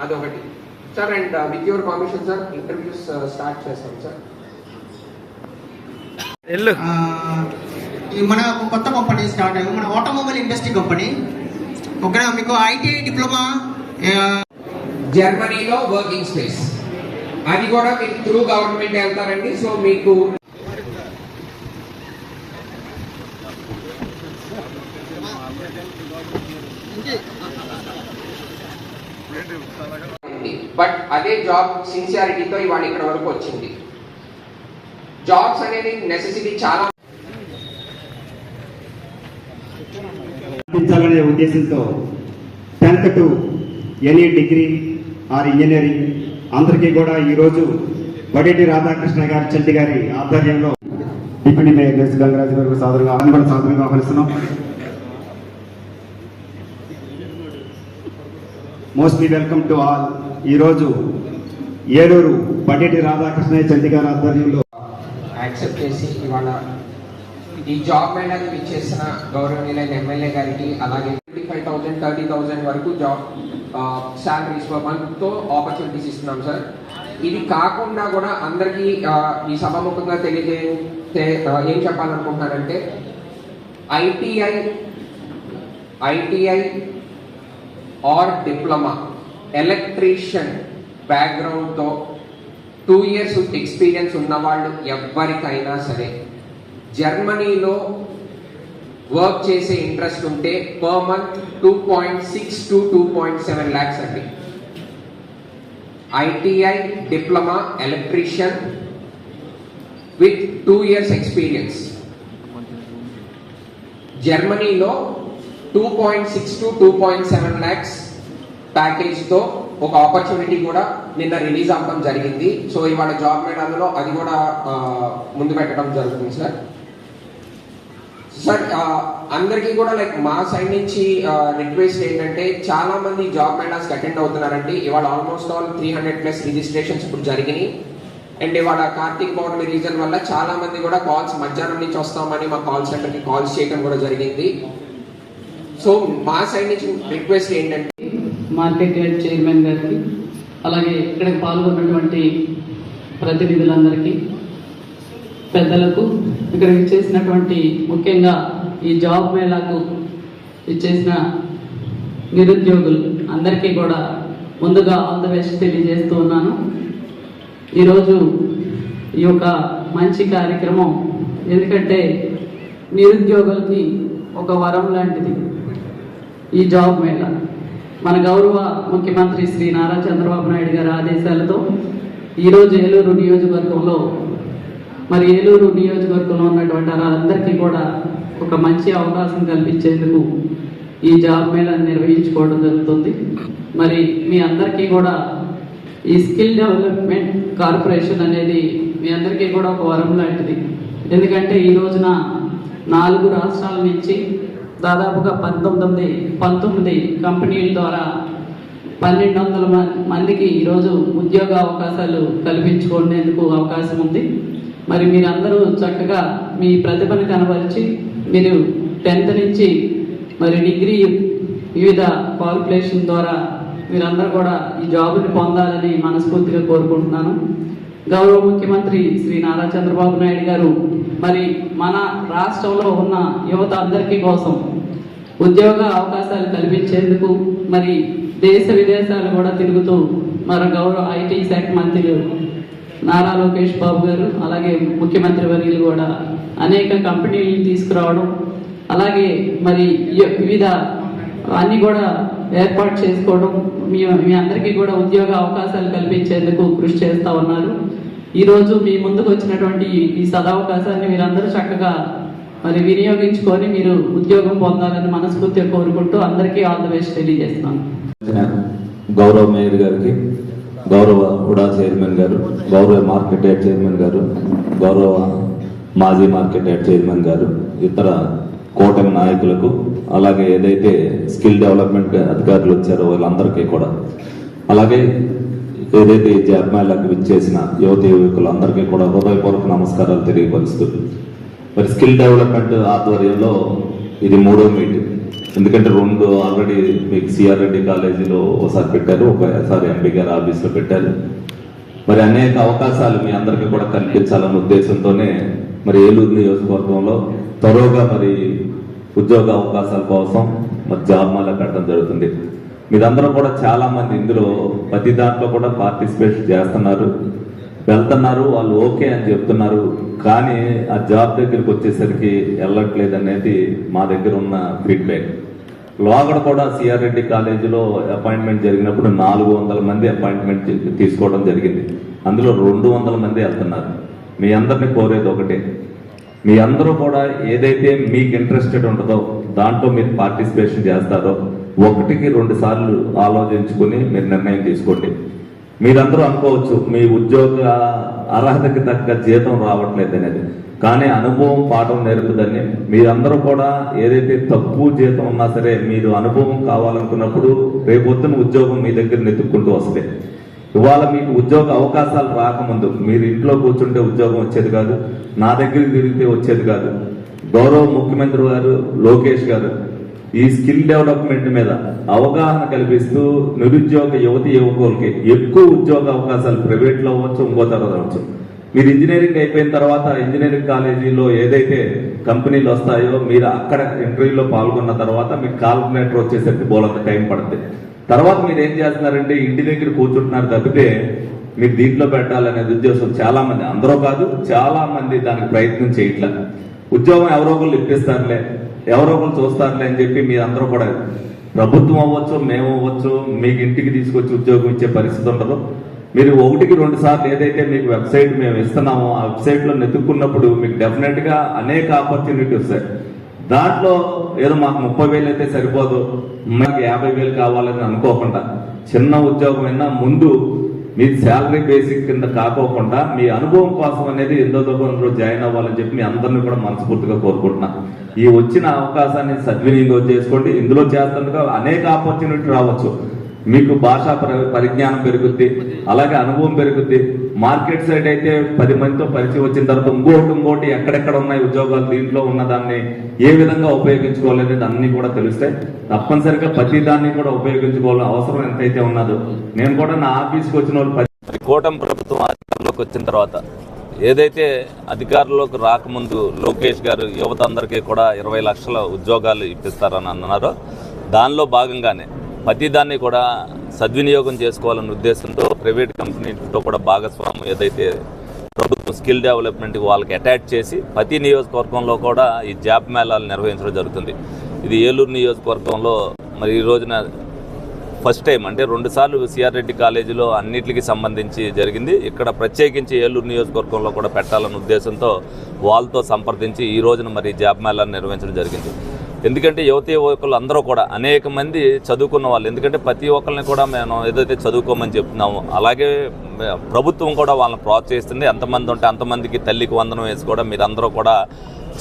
అదొకటి sir. And with your permission sir interviews start చేస్తాం sir. మన కొత్త కంపెనీ స్టార్ట్ అయ్యాము, మన ఆటోమొబైల్ ఇండస్ట్రీ కంపెనీ. ఓకే, మీకు ఐటీఐ డిప్లొమా జర్మనీలో వర్కింగ్ స్పేస్, అది కూడా మీకు త్రూ గవర్నమెంట్ వెళ్తారండి. సో మీకు బట్ అదే జాబ్ సిన్సియారిటీతో ఇవాళ ఇక్కడ వరకు వచ్చింది. జాబ్స్ అనేది నెసెసిటీ చాలా అనే ఉద్దేశంతో 10th to any degree or engineering అందరికీ కూడా ఈరోజు బడేటి రాధాకృష్ణ గారి చంటి గారి ఆధ్వర్యంలో డిప్యూటీ మేయర్ ఎస్ గంగరాజు గారు సాధారణంగా ఆహ్వానిస్తున్నాం. Mostly welcome to all. ఈరోజు ఏలూరు బడేటి రాధాకృష్ణ చంటి గారి ఆధ్వర్యంలో యాక్సెప్ట్ చేసి ఇవాళ ఈ జాబ్ మేళాకి ఇచ్చేసిన గౌరవనీయులైన ఎమ్మెల్యే గారికి, అలాగే 25,000 30,000 వరకు జాబ్ శాలరీస్ పర్ మంత్తో ఆపర్చునిటీస్ ఇస్తున్నాం సార్. ఇది కాకుండా కూడా అందరికీ ఈ సభాముఖంగా తెలియజేస్తే ఏం చెప్పాలనుకుంటున్నానంటే, ఐటీఐ ఆర్ డిప్లొమా ఎలక్ట్రీషియన్ బ్యాక్గ్రౌండ్తో 2 years ఎక్స్పీరియన్స్ ఉన్నవాళ్ళు ఎవరికైనా సరే జర్మనీలో వర్క్ చేసే ఇంట్రెస్ట్ ఉంటే పర్ మంత్ 2.6 to 2.7 lakhs అండి. ITI diploma electrician with 2 years experience జర్మనీలో 2.6 to 2.7 lakhs ప్యాకేజ్తో ఒక ఆపర్చునిటీ కూడా నిన్న రిలీజ్ అవ్వడం జరిగింది. సో ఇవాళ జాబ్ మేళాలో అది కూడా ముందు పెట్టడం జరుగుతుంది సార్. సార్ అందరికీ కూడా లైక్ మా సైడ్ నుంచి రిక్వెస్ట్ ఏంటంటే, చాలా మంది జాబ్ మేళాస్కి అటెండ్ అవుతున్నారండి. ఇవాళ ఆల్మోస్ట్ ఆల్ 300+ రిజిస్ట్రేషన్స్ ఇప్పుడు జరిగినాయి. అండ్ ఇవాళ కార్తీక్ పౌర్ణమి రీజన్ వల్ల చాలా మంది కూడా కాల్స్ మధ్యాహ్నం నుంచి వస్తామని మా కాల్ సెంటర్కి కాల్స్ చేయడం కూడా జరిగింది. సో మా సైడ్ నుంచి రిక్వెస్ట్ ఏంటంటే, మార్కెట్ యార్డ్ చైర్మన్ గారికి, అలాగే ఇక్కడికి పాల్గొన్నటువంటి ప్రతినిధులందరికీ, పెద్దలకు, ఇక్కడ ఇచ్చేసినటువంటి ముఖ్యంగా ఈ జాబ్ మేళాకు ఇచ్చేసిన నిరుద్యోగులు అందరికీ కూడా ముందుగా ఆల్ ది బెస్ట్ తెలియజేస్తూ ఉన్నాను. ఈరోజు ఈ యొక్క మంచి కార్యక్రమం, ఎందుకంటే నిరుద్యోగులకి ఒక వరం లాంటిది ఈ జాబ్ మేళా. మన గౌరవ ముఖ్యమంత్రి శ్రీ నారా చంద్రబాబు నాయుడు గారి ఆదేశాలతో ఈరోజు ఏలూరు నియోజకవర్గంలో, మరి ఏలూరు నియోజకవర్గంలో ఉన్నటువంటి వాళ్ళందరికీ కూడా ఒక మంచి అవకాశం కల్పించేందుకు ఈ జాబ్ మేళాను నిర్వహించుకోవడం జరుగుతుంది. మరి మీ అందరికీ కూడా ఈ స్కిల్ డెవలప్మెంట్ కార్పొరేషన్ అనేది మీ అందరికీ కూడా ఒక వరం లాంటిది. ఎందుకంటే ఈ రోజున 4 రాష్ట్రాల నుంచి దాదాపుగా 19 కంపెనీల ద్వారా 1200 మందికి ఈరోజు ఉద్యోగ అవకాశాలు కల్పించుకునేందుకు అవకాశం ఉంది. మరి మీరందరూ చక్కగా మీ ప్రతిభను కనబరిచి మీరు 10th నుంచి మరి డిగ్రీ వివిధ క్వాలిఫికేషన్ ద్వారా మీరందరూ కూడా ఈ జాబ్ని పొందాలని మనస్ఫూర్తిగా కోరుకుంటున్నాను. గౌరవ ముఖ్యమంత్రి శ్రీ నారా చంద్రబాబు నాయుడు గారు మరి మన రాష్ట్రంలో ఉన్న యువత అందరికీ కోసం ఉద్యోగ అవకాశాలు కల్పించేందుకు మరి దేశ విదేశాలు కూడా తిరుగుతూ మన గౌరవ ఐటీ శాఖ మంత్రులు నారా లోకేష్ బాబు గారు, అలాగే ముఖ్యమంత్రి వర్యులు కూడా అనేక కంపెనీలను తీసుకురావడం, అలాగే మరి వివిధ అన్నీ కూడా ఏర్పాటు చేసుకోవడం, మీ అందరికీ కూడా ఉద్యోగ అవకాశాలు కల్పించేందుకు కృషి చేస్తూ ఉన్నారు. ఈరోజు మీ ముందుకు వచ్చినటువంటి ఈ సదవకాశాన్ని మీరందరూ చక్కగా మరి వినియోగించుకొని మీరు ఉద్యోగం పొందాలని మనస్ఫూర్తిగా కోరుకుంటూ అందరికీ ఆల్ ది బెస్ట్ తెలియజేస్తున్నాను. గౌరవ మేయర్ గారికి, గౌరవ ఉడా చైర్మన్ గారు, గౌరవ మార్కెట్ యార్డ్ చైర్మన్ గారు, గౌరవ మాజీ మార్కెట్ యార్డ్ చైర్మన్ గారు, ఇతర కూటమి నాయకులకు, అలాగే ఏదైతే స్కిల్ డెవలప్మెంట్ అధికారులు వచ్చారో వాళ్ళందరికీ కూడా, అలాగే ఏదైతే ఈ జాబ్ మేళాకి విచ్చేసిన యువతి యువకులందరికీ కూడా హృదయపూర్వక నమస్కారాలు తెలియపరుస్తూ, మరి స్కిల్ డెవలప్మెంట్ ఆధ్వర్యంలో ఇది 3వ మీటింగ్. ఎందుకంటే 2 ఆల్రెడీ మీకు సిఆర్ రెడ్డి కాలేజీలో ఒకసారి పెట్టారు, ఒకసారి ఎంపీ గారి ఆఫీస్లో పెట్టారు. మరి అనేక అవకాశాలు మీ అందరికీ కూడా కల్పించాలన్న ఉద్దేశంతోనే మరి ఏలూరు నియోజకవర్గంలో త్వరగా మరి ఉద్యోగ అవకాశాల కోసం మరి జాబ్ మేళా పెట్టడం జరుగుతుంది. మీరందరూ కూడా చాలా మంది ఇందులో ప్రతి దాంట్లో కూడా పార్టిసిపేట్ చేస్తున్నారు, వెళ్తున్నారు, వాళ్ళు ఓకే అని చెప్తున్నారు. కానీ ఆ జాబ్ దగ్గరికి వచ్చేసరికి వెళ్ళట్లేదు అనేది మా దగ్గర ఉన్న ఫీడ్బ్యాక్. లోగడ కూడా సిఆర్ రెడ్డి కాలేజీలో అపాయింట్మెంట్ జరిగినప్పుడు 400 మంది అపాయింట్మెంట్ తీసుకోవడం జరిగింది. అందులో 200 మంది వెళ్తున్నారు. మీ అందరినీ కోరేది ఒకటే, మీ అందరూ కూడా ఏదైతే మీకు ఇంట్రెస్టెడ్ ఉంటుందో దాంట్లో మీరు పార్టిసిపేషన్ చేస్తారో 1కి 2 సార్లు ఆలోచించుకొని మీరు నిర్ణయం తీసుకోండి. మీరందరూ అనుకోవచ్చు మీ ఉద్యోగ అర్హతకి తగ్గ జీతం రావట్లేదు అనేది, కానీ అనుభవం పాఠం నేర్పుదని. మీరందరూ కూడా ఏదైతే తక్కువ జీతం ఉన్నా సరే మీరు అనుభవం కావాలనుకున్నప్పుడు రేపొద్దున ఉద్యోగం మీ దగ్గర నెతుక్కుంటూ వస్తే, ఇవాళ మీకు ఉద్యోగ అవకాశాలు రాకముందు మీరు ఇంట్లో కూర్చుంటే ఉద్యోగం వచ్చేది కాదు, నా దగ్గరికి తిరిగితే వచ్చేది కాదు. గౌరవ ముఖ్యమంత్రి గారు లోకేష్ గారు ఈ స్కిల్ డెవలప్మెంట్ మీద అవగాహన కల్పిస్తూ నిరుద్యోగ యువతి యువకులకి ఎక్కువ ఉద్యోగ అవకాశాలు ప్రైవేట్లో అవ్వచ్చు, ఇంకో తర్వాత అవ్వచ్చు. మీరు ఇంజనీరింగ్ అయిపోయిన తర్వాత ఇంజనీరింగ్ కాలేజీలో ఏదైతే కంపెనీలు వస్తాయో మీరు అక్కడ ఇంటర్వ్యూలో పాల్గొన్న తర్వాత మీకు కాల్కులేటర్ వచ్చేసరికి బోలంత టైం పడుతుంది. తర్వాత మీరు ఏం చేస్తున్నారంటే ఇంటి దగ్గర కూర్చుంటున్నారు తప్పితే మీరు దీంట్లో పెట్టాలనేది ఉద్దేశం చాలా మంది, అందరూ కాదు చాలా మంది దానికి ప్రయత్నం చేయట్లేదు. ఉద్యోగం ఎవరో ఒకరు ఇప్పిస్తారులే, ఎవరో ఒకరు చూస్తారులే అని చెప్పి మీరందరూ కూడా ప్రభుత్వం అవ్వచ్చు, మేము అవ్వచ్చు, మీకు ఇంటికి తీసుకొచ్చి ఉద్యోగం ఇచ్చే పరిస్థితి ఉండదు. మీరు 1కి 2 సార్లు ఏదైతే మీకు వెబ్సైట్ మేము ఇస్తున్నామో ఆ వెబ్సైట్లో నెతుక్కున్నప్పుడు మీకు డెఫినెట్గా అనేక ఆపర్చునిటీ వస్తాయి. దాంట్లో ఏదో మాకు 30,000 అయితే సరిపోదు, మాకు 50,000 కావాలని అనుకోకుండా చిన్న ఉద్యోగం అయినా ముందు మీ శాలరీ బేసిక్ కింద కాకోకుండా మీ అనుభవం కోసం అనేది ఎంతో దూరంలో జాయిన్ అవ్వాలని చెప్పి మీ అందరినీ కూడా మనస్ఫూర్తిగా కోరుకుంటున్నా. ఈ వచ్చిన అవకాశాన్ని సద్వినియోగం చేసుకోండి. ఇందులో చేస్తుండగా అనేక ఆపర్చునిటీ రావచ్చు. మీకు భాషా పరిజ్ఞానం పెరుగుద్ది, అలాగే అనుభవం పెరుగుద్ది. మార్కెట్ సైడ్ అయితే 10 మందితో పరిచయం వచ్చిన తర్వాత ఇంకోటి ఎక్కడెక్కడ ఉన్నాయి ఉద్యోగాలు, దీంట్లో ఉన్నదాన్ని ఏ విధంగా ఉపయోగించుకోవాలనేది అన్ని కూడా తెలుస్తాయి. తప్పనిసరిగా ప్రతి దాన్ని కూడా ఉపయోగించుకోవాలని అవసరం ఎంతైతే ఉన్నదో, నేను కూడా నా ఆఫీస్కి వచ్చిన వాళ్ళు కూటమి ప్రభుత్వం అధికారంలోకి వచ్చిన తర్వాత ఏదైతే అధికారంలోకి రాకముందు లోకేష్ గారు యువత అందరికీ కూడా 20 లక్షల ఉద్యోగాలు ఇప్పిస్తారని అన్నారో దానిలో భాగంగానే ప్రతిదాన్ని కూడా సద్వినియోగం చేసుకోవాలనే ఉద్దేశంతో ప్రైవేట్ కంపెనీలతో కూడా భాగస్వామ్యం ఏదైతే ప్రభుత్వం స్కిల్ డెవలప్మెంట్కి వాళ్ళకి అటాచ్ చేసి ప్రతి నియోజకవర్గంలో కూడా ఈ జాబ్ మేళాలు నిర్వహించడం జరుగుతుంది. ఇది ఏలూరు నియోజకవర్గంలో మరి ఈ రోజున ఫస్ట్ టైం, అంటే 2 సార్లు సిఆర్ రెడ్డి కాలేజీలో అన్నిటికీ సంబంధించి జరిగింది. ఇక్కడ ప్రత్యేకించి ఏలూరు నియోజకవర్గంలో కూడా పెట్టాలన్న ఉద్దేశంతో వాళ్ళతో సంప్రదించి ఈ రోజున మరి జాబ్ మేళాను నిర్వహించడం జరిగింది. ఎందుకంటే యువతీ యువకులు అందరూ కూడా అనేక మంది చదువుకున్న వాళ్ళు, ఎందుకంటే ప్రతి ఒక్కరిని కూడా మేము ఏదైతే చదువుకోమని చెప్తున్నామో అలాగే ప్రభుత్వం కూడా వాళ్ళని ప్రోత్సహిస్తుంది. ఎంతమంది ఉంటే అంతమందికి తల్లికి వందనం వేసి కూడా మీరందరూ కూడా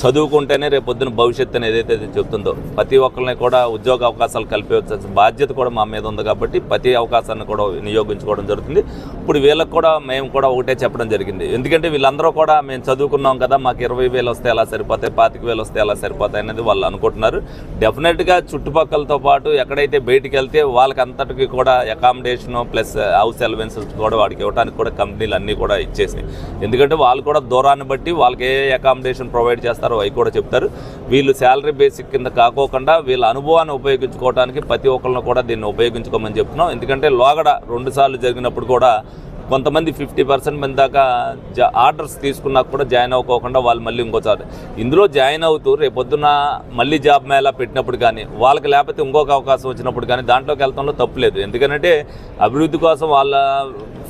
చదువుకుంటేనే రేపు పొద్దున భవిష్యత్తు అని ఏదైతే చెప్తుందో ప్రతి ఒక్కరిని కూడా ఉద్యోగ అవకాశాలు కల్పించాల్సిన బాధ్యత కూడా మా మీద ఉంది. కాబట్టి ప్రతి అవకాశాన్ని కూడా వినియోగించుకోవడం జరుగుతుంది. ఇప్పుడు వీళ్ళకి కూడా మేము కూడా ఒకటే చెప్పడం జరిగింది. ఎందుకంటే వీళ్ళందరూ కూడా మేము చదువుకున్నాం కదా, మాకు 20,000 వస్తే ఎలా సరిపోతాయి, 25,000 వస్తే ఎలా సరిపోతాయి అనేది వాళ్ళు అనుకుంటున్నారు. డెఫినెట్గా చుట్టుపక్కలతో పాటు ఎక్కడైతే బయటికి వెళ్తే వాళ్ళకి అంతటికి కూడా అకామిడేషను ప్లస్ హౌస్ అలవెన్సెస్ కూడా వాడికి ఇవ్వడానికి కూడా కంపెనీలు అన్నీ కూడా ఇచ్చేసినాయి. ఎందుకంటే వాళ్ళు కూడా దూరాన్ని బట్టి వాళ్ళకి ఏ అకామిడేషన్ ప్రొవైడ్ చేస్తారు అవి కూడా చెప్తారు. వీళ్ళు శాలరీ బేసిక్ కింద కాకోకుండా వీళ్ళ అనుభవాన్ని ఉపయోగించుకోవడానికి ప్రతి ఒక్కరిని కూడా దీన్ని ఉపయోగించుకోమని చెప్తున్నాం. ఎందుకంటే లోగడ 2 సార్లు జరిగినప్పుడు కూడా కొంతమంది 50% మంది దాకా ఆర్డర్స్ తీసుకున్నా కూడా జాయిన్ అవ్వకోకుండా వాళ్ళు మళ్ళీ ఇంకోసారి ఇందులో జాయిన్ అవుతూ రేపొద్దున మళ్ళీ జాబ్ మేళా పెట్టినప్పుడు కానీ వాళ్ళకి లేకపోతే ఇంకొక అవకాశం వచ్చినప్పుడు కానీ దాంట్లోకి వెళ్తాంలో తప్పు లేదు. ఎందుకంటే అభివృద్ధి కోసం వాళ్ళ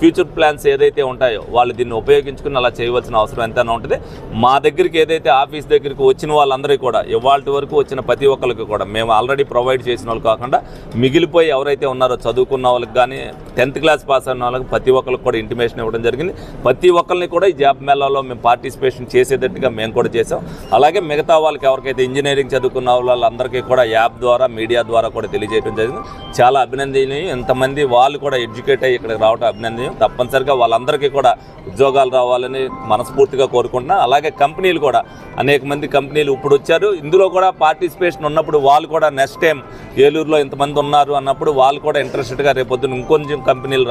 ఫ్యూచర్ ప్లాన్స్ ఏదైతే ఉంటాయో వాళ్ళు దీన్ని ఉపయోగించుకుని అలా చేయవలసిన అవసరం ఎంతైనా ఉంటుంది. మా దగ్గరికి ఏదైతే ఆఫీస్ దగ్గరికి వచ్చిన వాళ్ళందరికీ కూడా ఇవాళ వరకు వచ్చిన ప్రతి ఒక్కరికి కూడా మేము ఆల్రెడీ ప్రొవైడ్ చేసిన వాళ్ళు కాకుండా మిగిలిపోయి ఎవరైతే ఉన్నారో చదువుకున్న వాళ్ళకి కానీ 10th క్లాస్ పాస్ అయిన వాళ్ళకి ప్రతి ఒక్కరికి కూడా ఇంటిమేషన్ ఇవ్వడం జరిగింది. ప్రతి ఒక్కరిని కూడా ఈ జాబ్ మేళాలో మేము పార్టిసిపేషన్ చేసేటట్టుగా మేము కూడా చేసాం. అలాగే మిగతా వాళ్ళకి ఎవరికైతే ఇంజనీరింగ్ చదువుకున్న వాళ్ళందరికీ కూడా యాప్ ద్వారా మీడియా ద్వారా కూడా తెలియజేయడం జరిగింది. చాలా అభినందనీయం. ఎంతమంది వాళ్ళు కూడా ఎడ్యుకేట్ అయ్యి ఇక్కడికి రావడం అభినందనీయం. తప్పనిసరిగా వాళ్ళందరికీ కూడా ఉద్యోగాలు రావాలని మనస్ఫూర్తిగా కోరుకుంటున్నా. అలాగే కంపెనీలు కూడా అనేక మంది కంపెనీలు ఇప్పుడు వచ్చారు. ఇందులో కూడా పార్టిసిపేషన్ ఉన్నప్పుడు వాళ్ళు కూడా నెక్స్ట్ టైం ఏలూరులో ఇంతమంది ఉన్నారు అన్నప్పుడు వాళ్ళు కూడా ఇంట్రెస్టెడ్గా రేపొద్దున ఇంకొంచెం కంపెనీలు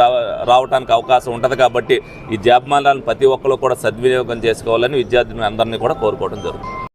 రావడానికి అవకాశం ఉంటుంది. కాబట్టి ఈ జాబ్ మేళాలను ప్రతి ఒక్కరు కూడా సద్వినియోగం చేసుకోవాలని విద్యార్థులను అందరినీ కూడా కోరుకోవడం జరుగుతుంది.